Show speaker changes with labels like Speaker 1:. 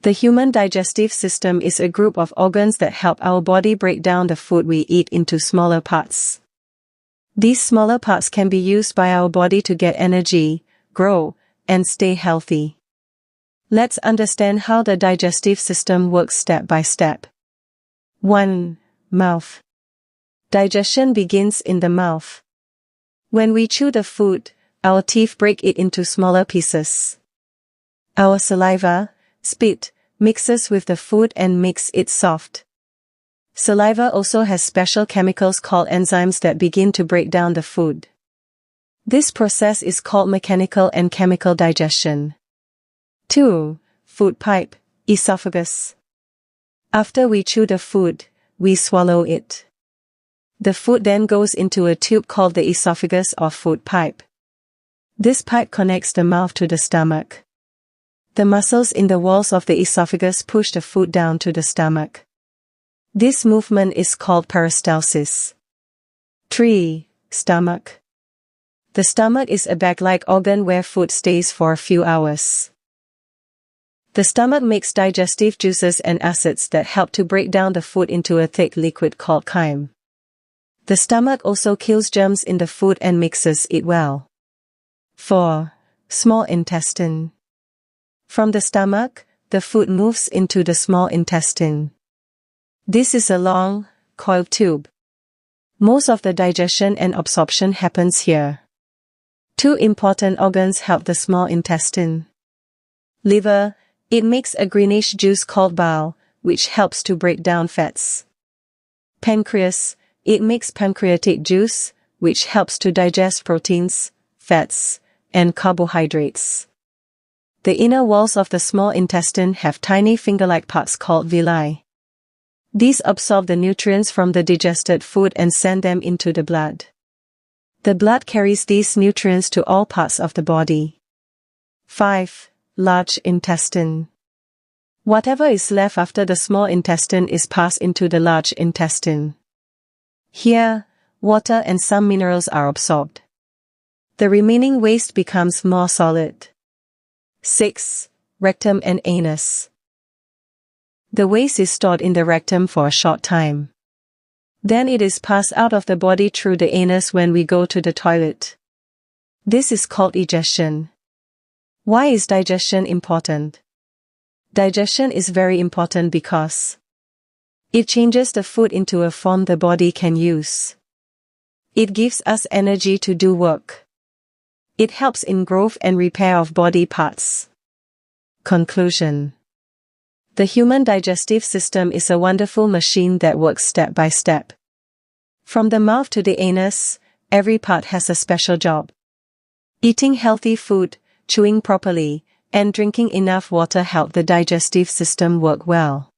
Speaker 1: The human digestive system is a group of organs that help our body break down the food we eat into smaller parts. These smaller parts can be used by our body to get energy, grow, and stay healthy. Let's understand how the digestive system works step by step. 1. Mouth. Digestion begins in the mouth. When we chew the food, our teeth break it into smaller pieces. Our saliva, spit, mixes with the food and makes it soft. Saliva also has special chemicals called enzymes that begin to break down the food. This process is called mechanical and chemical digestion. 2. Food pipe, esophagus. After we chew the food, we swallow it. The food then goes into a tube called the esophagus or food pipe. This pipe connects the mouth to the stomach. The muscles in the walls of the esophagus push the food down to the stomach. This movement is called peristalsis. 3. Stomach. The stomach is a bag-like organ where food stays for a few hours. The stomach makes digestive juices and acids that help to break down the food into a thick liquid called chyme. The stomach also kills germs in the food and mixes it well. 4. Small intestine. From the stomach, the food moves into the small intestine. This is a long, coiled tube. Most of the digestion and absorption happens here. 2 important organs help the small intestine. Liver, it makes a greenish juice called bile, which helps to break down fats. Pancreas, it makes pancreatic juice, which helps to digest proteins, fats, and carbohydrates. The inner walls of the small intestine have tiny finger-like parts called villi. These absorb the nutrients from the digested food and send them into the blood. The blood carries these nutrients to all parts of the body. 5. Large intestine. Whatever is left after the small intestine is passed into the large intestine. Here, water and some minerals are absorbed. The remaining waste becomes more solid. 6. Rectum and anus. The waste is stored in the rectum for a short time. Then it is passed out of the body through the anus when we go to the toilet. This is called digestion. Why is digestion important? Digestion is very important because it changes the food into a form the body can use. It gives us energy to do work. It helps in growth and repair of body parts. Conclusion. The human digestive system is a wonderful machine that works step by step. From the mouth to the anus, every part has a special job. Eating healthy food, chewing properly, and drinking enough water help the digestive system work well.